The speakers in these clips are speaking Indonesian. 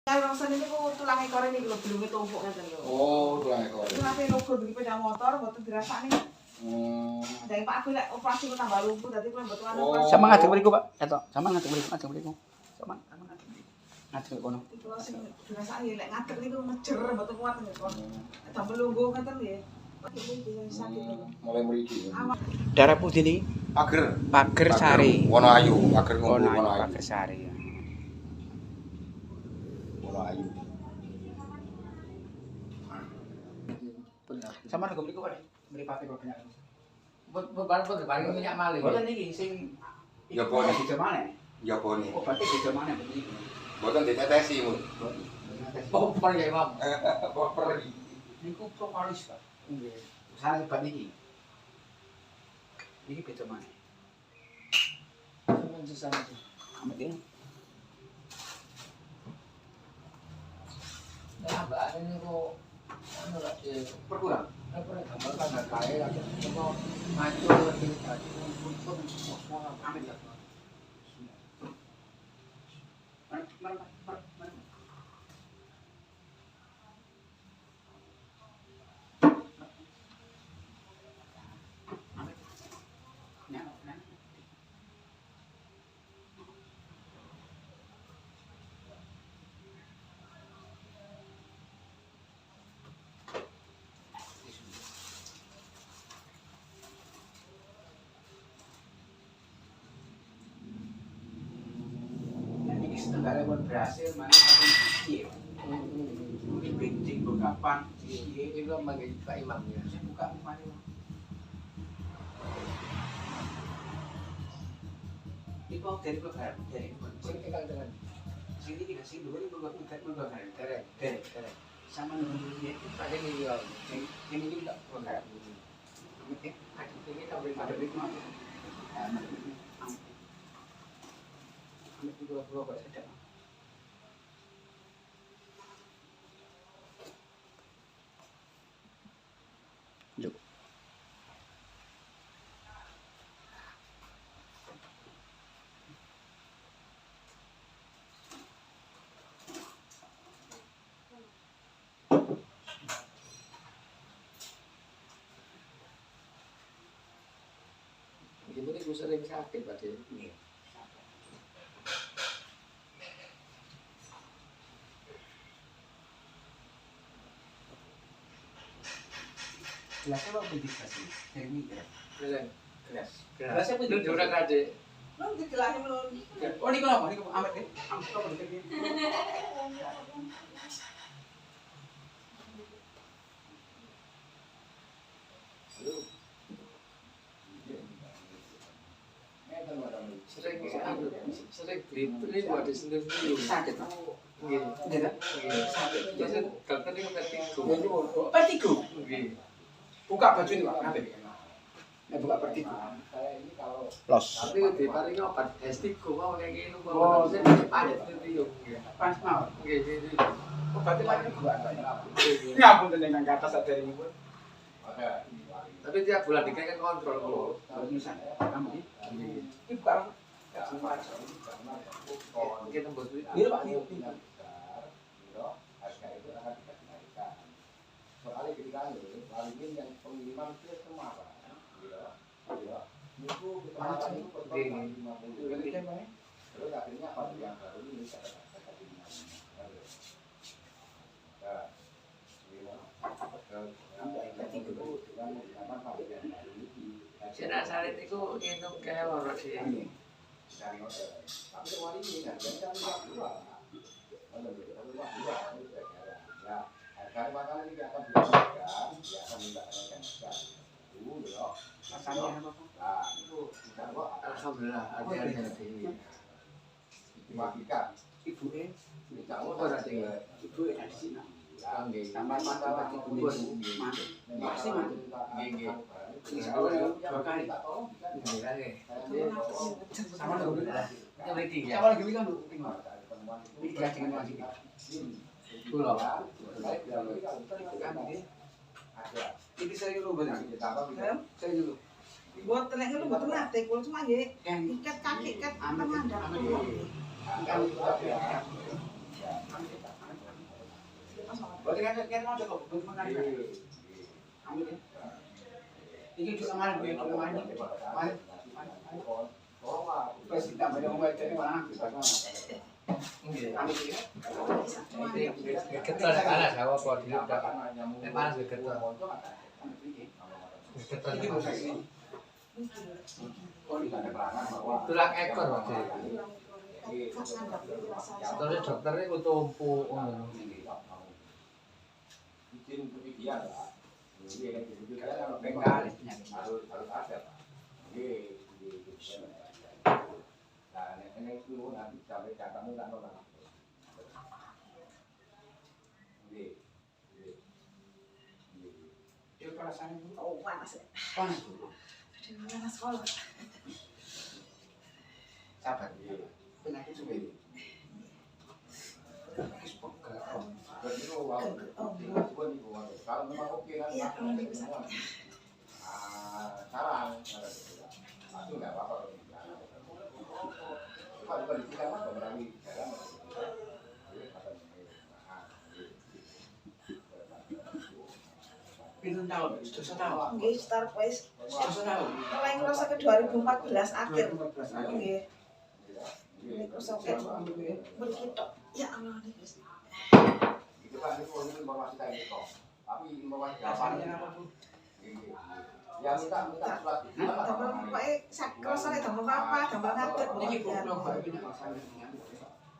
Kalau rasanya itu tulang ekor ini kalau belum tumpuk kan lho. Oh, tulang ekor. Tapi logo beli sepeda motor mboten dirasani. Dari Pak aku lek operasi ku tambah lumpuh dadi kuwi mboten anu. Sama ngadeg mriku, Pak. Etok, sama ngadeg mriku. Sama ngadeg. Ngadeg kono. Iku sing dirasani lek ngadeg niku mejer mboten kuat niku. Tambah lungguh ngoten nggih. Mulai mriki. Daerah pundi niki? Pager Sari. Wonoayu, Pager Ngombo Wonoayu, Wonoayu. Pager Sari ya. Wonoayu. Sama nang mriku, Pak. Mripate kok banyak. Bareng minyak malih. Boten niki sing Ya bone. Di mana? Ya bone. Obatnya di mana niki? Boten ditetesi, Mun. Popper ya, Imam. Popper. Niku propolis, Pak. Nggih. Usahane obat niki. Niki beda mana? Sampeyan sesane. Amat ini. Nah, mbak ini kok anu lak Berkurang. apa gambar kan kae lagi kok maju di tadi pun semua amin lah. Setengahnya buat berhasil, mana kapan sih? Mungkin penting kapan sih? Itu manggil Pak Imam ya. Saya buka mukanya. Ini kok dari program dari Sing tinggal dengan sini dikasih dulu ini program derek. sama dengan dia. Ada ini ya. Ini juga program. Oke, Ini tak ada boleh ritme. Itu dua saja. Yuk. Ini gue sering sakit Pak. Iya. Kelasnya apa dikasih? Teknik ya. Kelas. Kelasnya apa Lu udah kaje. Lu dikelahi belum? Oh, ini kenapa? Ini amat ya? Amat apa ini? Sering beli buat sendiri. Sakit. Nggih. Tidak. Sakit. Jadi dokter ini vertigo. Vertigo. Nggih. Buka baju ini, Pak. Apa? Buka vertigo. Los. Tapi di paling obat vertigo mau kayak gini Oh, mau. Saya padat vertigo. Pas mau. Nggih, nggih. Obatnya lagi buka. Ya ampun, tenang ke atas ada ini pun. Tapi tiap bulan dikasih kontrol kok. Harus nyusan. Kamu ini. Nggih. Ini buka. Kita tembus duit. Ini, Pak. Ini. Soalnya ketika ini yang pengiriman itu semua Pak. Itu kita itu terus akhirnya apa yang baru ini Saya salit itu minum kayak lorot sih. Tapi kemarin ini kan kan karena makanan ini akan dilakukan, dia akan minta kenaikan dulu, loh. Rasanya apa? Nah, itu kita kok Alhamdulillah ada yang jadi. diwakilkan. Ibu Kita Oh, berarti ibu di sini. Nggih. Tambah masalah ibu mati. Masih mati. Nggih. Dua kali. Nggih lagi. Sama dulu. Yang penting ya. Sama lagi kan lu tinggal. Ini dengan masih. Pulau. Ini saya dulu benar. Saya dulu. Buat tenek lu buat nate, kalau cuma ya ikat kaki, ikat tangan, dan kan mau coba buat makan. Ambil ya. Ini juga malam gue, juga malam. Malam. Pas kita pada mau baca ini mana? Ambil ya. Ketel panas apa kok di udah. Panas ketel. Ketel. Ini bukan ini. Tulang ekor waktu itu. Terus dokternya ku tumpuk ngono. Izin kepikiran lah. Ini kan kepikiran Bengkal penyakit. harus ada. Oke. Nah, ini itu nanti sampai katamu tak nolak. Oke. Itu perasaan itu. Oh, panas ya. Panas. Aduh, panas sekolah. Sabar. Penyakit juga ini. Kalau memang oke kan, saran, itu nggak apa-apa. Kalau bukan di kita mah berani jalan. Pintu tahun, sudah tahu. Nggih, start wis. Sudah tahu. Mulai ngerasa ke 2014 akhir. Nggih. Ini kesoket begitu. Ya Allah, ini guys. Itu kan itu informasi tadi kok. Tapi informasi Rasanya apa tuh? Ya minta surat. Damel pokoke sak kerasane damel apa, damel ngadeg. Ini belum baik ini masalahnya.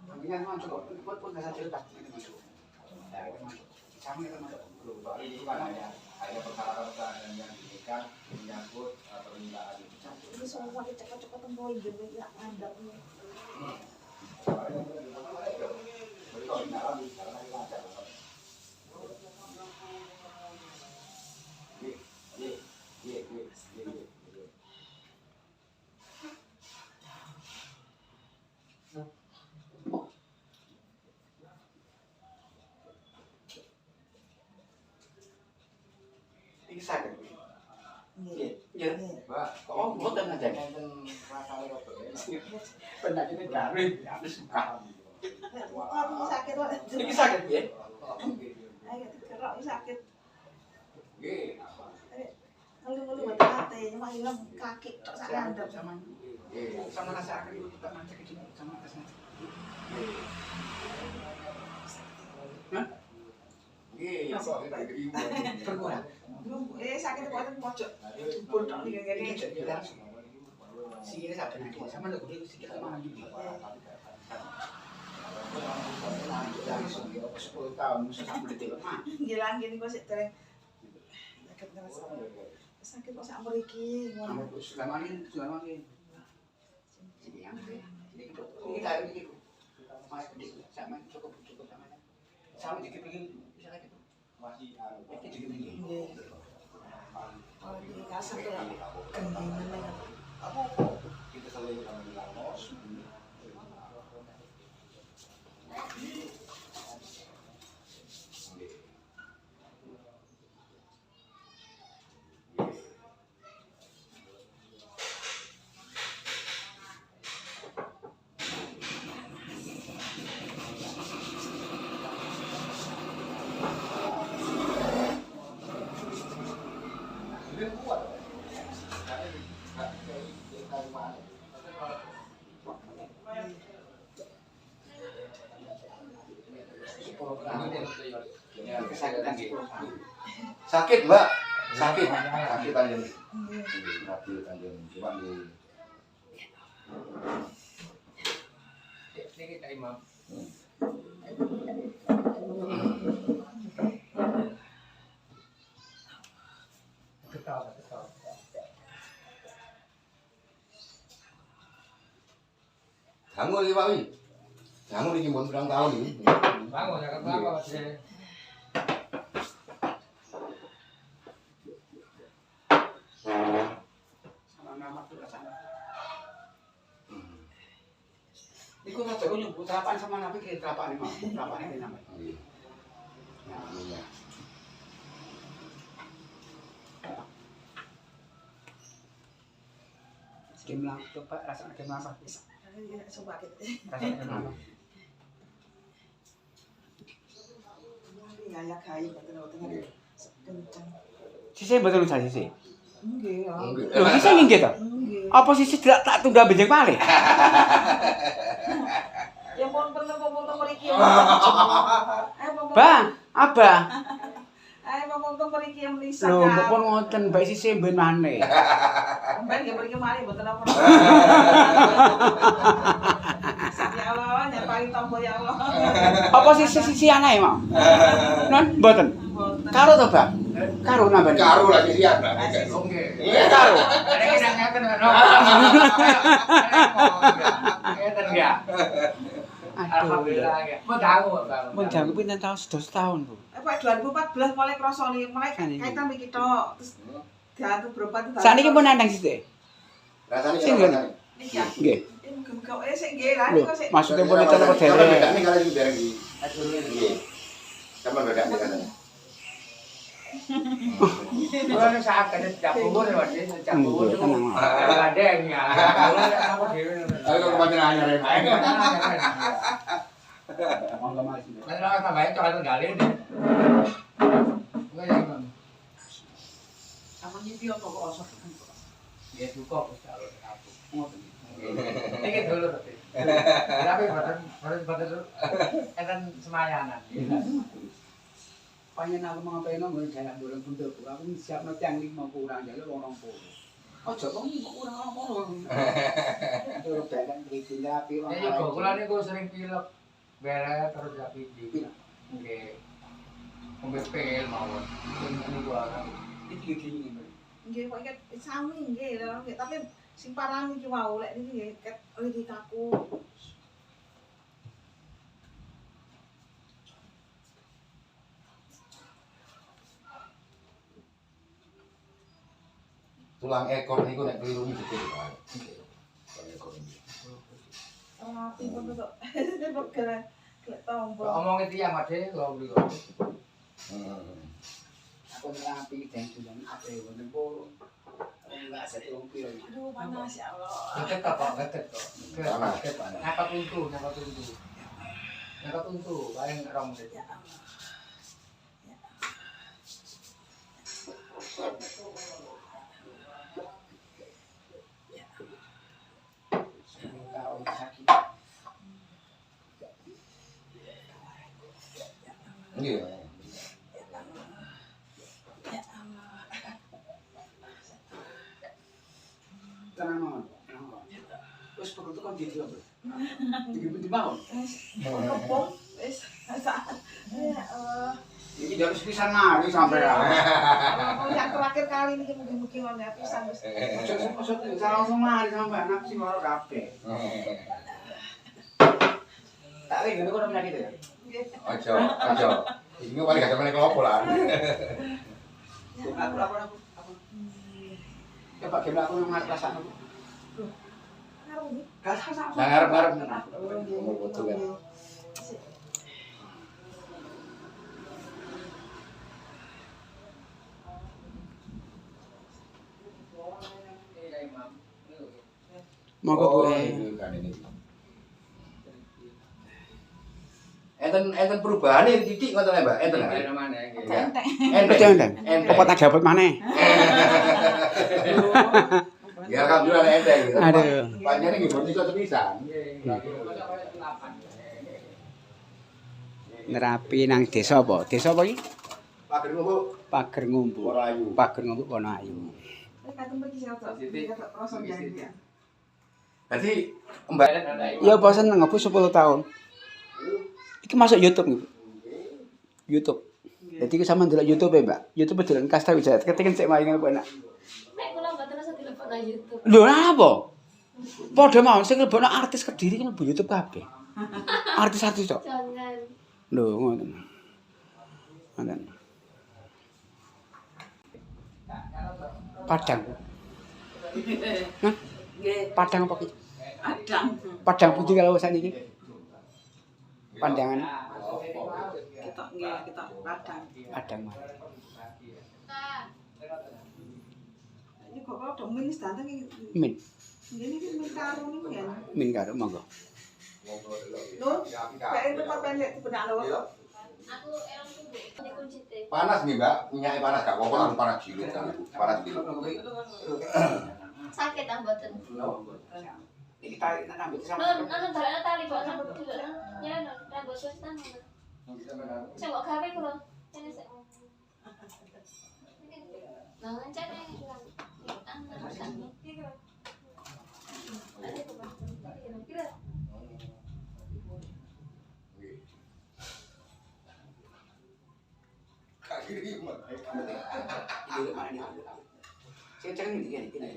Mungkin kan cukup pun nggak cerita ini masuk. Sama itu masuk. Baru itu kan hanya persyaratan yang diberikan menyangkut permintaan. Ini semua cepat-cepat temui gitu ya ngadeg. Ini sakit. Nggih. Ya. Mbak, Oh, boten aja. Penyakitnya garing, habis suka. Kok sakit kok. Ini sakit ya? Ayo dikerok ini sakit. Nggih. Ngeluh-ngeluh buat hati, cuma hilang kaki tok sak ngadeg. Sama rasa akan itu tak macam kecil sama rasanya. Hah? Nggih, kok ibu. Berkurang. Sakit kok pojok. Jebul tok iki Ini ngene. jadi langsung. Si ini sampai nanti sama ada kulit sedikit sama lagi. Langsung 10 tahun mesti sampai detik mah. Ngilang gini kok sik dereng. Sakit ngerasa. Sakit kok sak mriki ngono. Selama ini. Jadi yang ini kayak ini. Mas gede sama cukup sama. Sama dikit-dikit bisa lagi tuh. Masih Dikit-dikit. Nggih. Kalau di kasar tuh gendingan lagi. kita selalu bilang sakit mbak, sakit anjing, sakit anjing, cuma di Ini kita imam. Ketawa. Jangan lagi Pak Wi, jangan lagi mau berang tahun ini. Bangun ya ketawa sih. Sama nama tuh rasanya. Iku tak tahu nyebut terapan sama nabi kayak terapan ini mah, terapan ini namanya. Iya. Gimlang coba rasanya gimlang apa? Coba kita. Rasanya gimlang apa? Ya diayak-ayak mboten kenceng. Sisih mboten usah sisih. Nggih, ya. Lho, sisih nggih to? Nggih. Apa sisih tak tunda benjing malih? Ya pun foto mriki. Bang, Abah. Foto mriki yang mlisak. Lho, mbok pun ngoten, mbak sisih ben maneh. Ben ya mriki mari mboten apa. Ya Allah, nyapari tombo ya Allah. Apa sisih anae mau? Non, mboten. Karo to, Bang? Karo nambah. Karo lah sisian. Oke. Karo. Ada kita ngeten no. Ngeten ya. Alhamdulillah ya. Mau tahu Bang. Mun jangku pinten tahun setahun, Bu. Pak 2014 mulai krasane mulai kaitan iki tok. Terus diatur berobat. Sakniki pun nandang sithik. Rasane Sing rasane. Niki ya. Nggih. Muga-muga sing nggih lah Lho, niku sik. maksudnya pun itu apa Sama derek? bedane kalau sing dereng di. Nggih. Sama bedane katanya. Kalau saat ada cabur ya, cabur itu ada yang ya. Kalau dewe. Ayo kepaten anyar. Monggo Mas. Kalau tambahin coklat galin deh. Enggak ya, Apa nyipi apa kok osok. ya duka Gus kalau aku. Ngoten. Iki dulu tapi. Tapi badan kan semayanan. Panjen aku ngapain ngomong jalan dorong bunduk. Aku siapno tiang 5 kurang jaluk wong 20. Ojo kok kurang 20. Durung balen iki rapi wong. Ya yo kula niku sering pilek. Bere terus rapi iki. Nggih. Ngombe pil mawon. Niku akan iki iki. Nggih kok iket sami nggih lho, tapi sing parah iki wau lek niki nggih ket iki kaku. Tulang ekor niku nek keliru gede Pak. Tulang ekor niku. Rapi kok kok. Kok gelek tombo. Omong itu ya Made lho beli. Aku rapi dan tulang ate wonten po. Enggak setung piro. Aduh panas ya Allah. Dekat kok, dekat kok. Apa tuntu, apa tuntu. Apa tuntu, paling rong menit. Ya Allah. Kau sakit. Nggih. Tenang mon. Wis perlu kan gitu apa? Tiga bangun. Kepung wis. Ya Allah. Iki harus pisan mari sampai ya. Yang terakhir kali niki mugi-mugi ngono ya pisan wis. Maksud langsung mari sampai anak sing ora kabeh. Tak ngene kok penyakit ya. Aja. Ini paling gak sampe kelopo lah. Aku. Ya Pak Gemla aku nang perasaan aku. Ngaruh iki. Gak sama. Nah ngarep-ngarep. Umur betul ya. Monggo Bu. Enten perubahan iki titik ngoten ya, Mbak. Enten. Entek. Enten. Apa tak dapat maneh? Ya alhamdulillah enten gitu. Aduh. Panjane nggih mboten iso sepisan. Nerapi nang desa apa? Desa apa iki? Pager Bu. Pager Ngumbu. Wonoayu. Pager Ngumbu Wonoayu. Kadang pergi sih atau rasa janji. Dadi Mbak Ya bosen nang 10 tahun. Iki masuk YouTube nih. YouTube. Jadi iki sampean ndelok YouTube ya, Mbak. YouTube dolan Kasta Wijaya. Ketiken sik main apa enak. Nek kula mboten usah dilebokno YouTube. Lho apa? Padha mawon sing lebokno artis Kediri kan mlebu YouTube kabeh. Artis-artis tok. Jangan. Lho ngoten. Ngoten. Padang. Hah? Nggih, Padang apa iki? adang. Padang putih kalau saniki. Pandangan Kita nggih, kita padang. padang mah. Ini kok kalau dong minis datang ini. Min, Ini min karo niku ya. min karo monggo. Lho, kayak tempat pendek benak lho. Aku erang tubuh. Ini kunci teh. Panas nih Mbak, minyaknya panas gak apa-apa kan panas gilut kan. Panas gilut. Sakit ah boten. Ini tarik rambut sama. Anu dalane tali boten. Ya rambut wis nang. Sing kok gawe kula. Ini sik. Nah, ngancane ilang. Saya cek ini gini.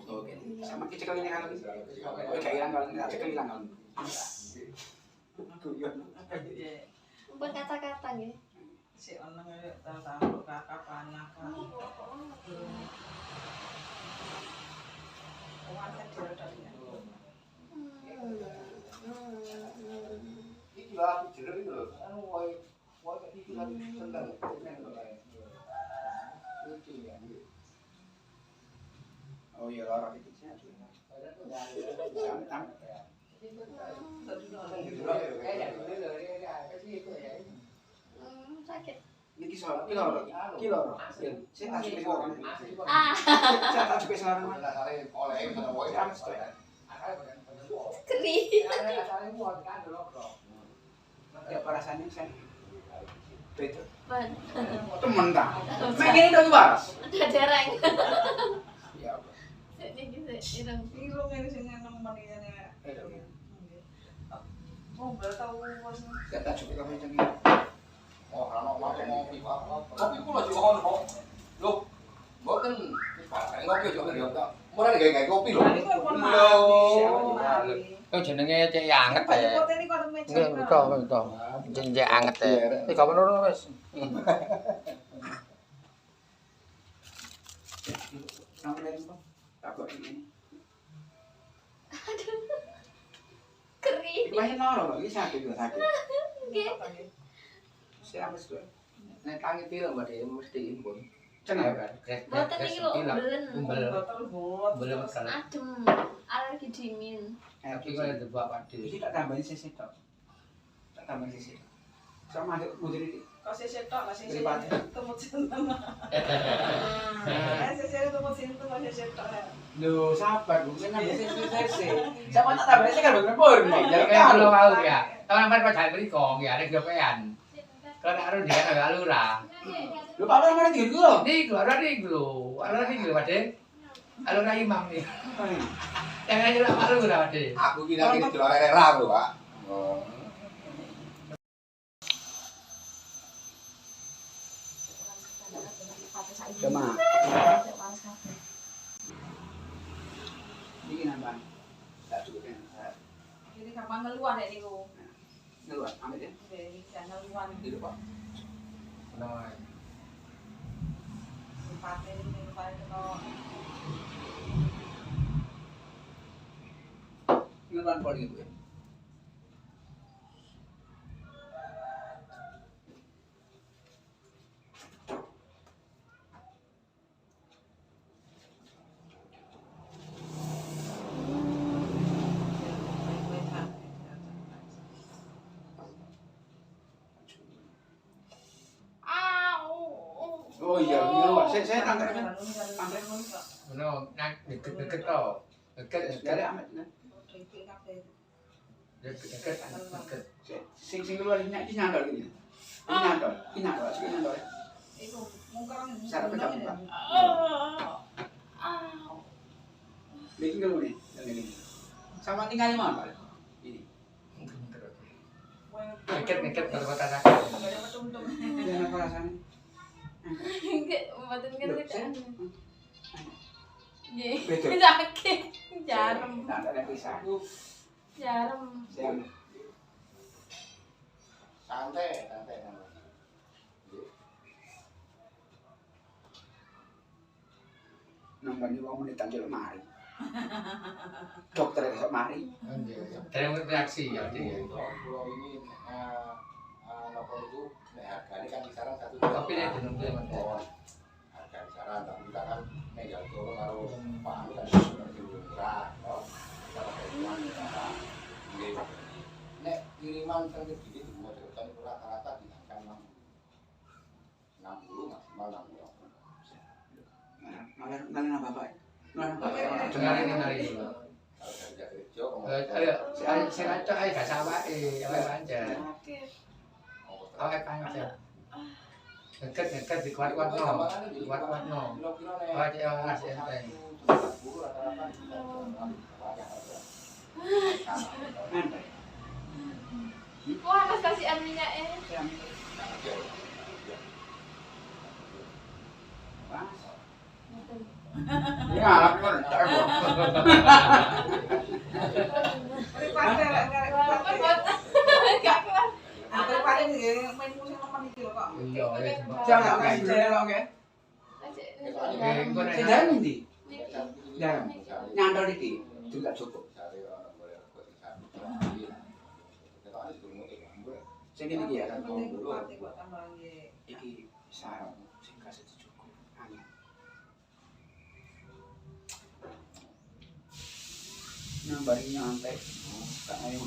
Oke. Sama kita kali ini kalau kayak hilang kalau nggak cek hilang kalau. Buat kata-kata nggih. Si ono tahu kakak panak. Iki lah aku jeruk itu loh. Anu wae iki lagi tendang. Oh iya orang itu sih. Sama. Sakit. Ini kilo. Saya tak cukup orang. Ah, Saya tak cukup seorang. Oleh mana wae. keri. Ya perasaannya saya. Betul. Ban. Temen tak. Main dong bas. Udah dereng. Ya. Ini gitu. Ireng. Irung ini sing nang maniyane. Oh, tahu bos. Saya tak cukup kamu jangan. Oh, ana ngopi Pak. Kopi kula juga ono. Loh, mboten ngopi yo kan yo. Ora gawe kopi lho. Oh jenenge cek anget ya. Nggih, kok. Jenenge anget ya. Iki gak menurun wis. Sampai lagi tak ini. Keri. Masih noro, ini sakit juga sakit. Nggih. Saya habis dulu. Nek tangi film badhe mesti impun. Cenah. Boten iki lho belen. Belum kan. Adem. Alergi dingin. Tapi kalau itu bapak Ini tak tambahin sisi tok. Tak tambahin sisi. Sama ada mudir ini. Kok sesek tok lah sesek. Daripada. Temu sinten. Sesek temu sinten kok sesek tok. Loh, sabar, bukan nambah sisi. Sama tak tambahin sisi kan bener pun. Jadi kayak kalau mau ya. Teman-teman pacar beri kong ya, ada gopean. Kalau harus dia agak lurah. Lu pak mana tiga dulu? Nih, ada nih dulu, ada nih dulu, Pade. Alurah imam nih. Yang aja lah Pak Lurah, Pade. Aku kira kira di luar era lho, Pak. Oh. Cuma. Ini nambah. Tak cukup ya. Jadi kapan ngeluar ya niku? Ngeluar, ambil ya. Jadi jangan ngeluar. Di depan. Nah, Sifatnya ini paling kena. Ngeluar poli itu ya. Oh iya, ngeluar. Saya tangkapnya. benar, nak deket toh, deket. Dari amat. Deket. Sing keluar ini nyandol gini. Ini nyandol, sing nyandol. Itu mungkin Cara pegang Pak. Bikin keluar nih, ini. Sama tinggal di mana, Pak? Ini. Deket kalau kata nak. Jangan apa rasanya. Enggak, boten ngerti kan. Nggih. Betul. Sakit. Jarem. Nah, ada pisah. Jarem. Siang. Santai. Nambah di uang menit aja lemari. Dokter esok mari. Terima reaksi ya, jadi. Kalau ini nopo itu harganya kan kisaran 1 Tapi dia belum Oh, harga kisaran tapi kita kan meja turun karo Pak Anu kan lebih murah. Kita pakai uang kita. Nek kiriman kan gede itu mau kan rata-rata di bapak. Nah, dengar ini. Ayo, saya cocok aja gak sama awake pancen. Awake pancen. Deket dikuat-kuatno. Dikuat-kuatno. Awake ora enteng. Wah, pas kasihan minyaknya. Ya, lapor. Daripada lah nggak Buat gak kuat. daripada nih main musik apa nih kok. Iya, wis. Siapa kan sebenarnya oke? Sedang ndi? Dalam. Nyantol iki. Juga cukup. Sing iki ya kan. Iki sarung sing kasih cukup. Angin. Nambah nyantai. Tak ayo.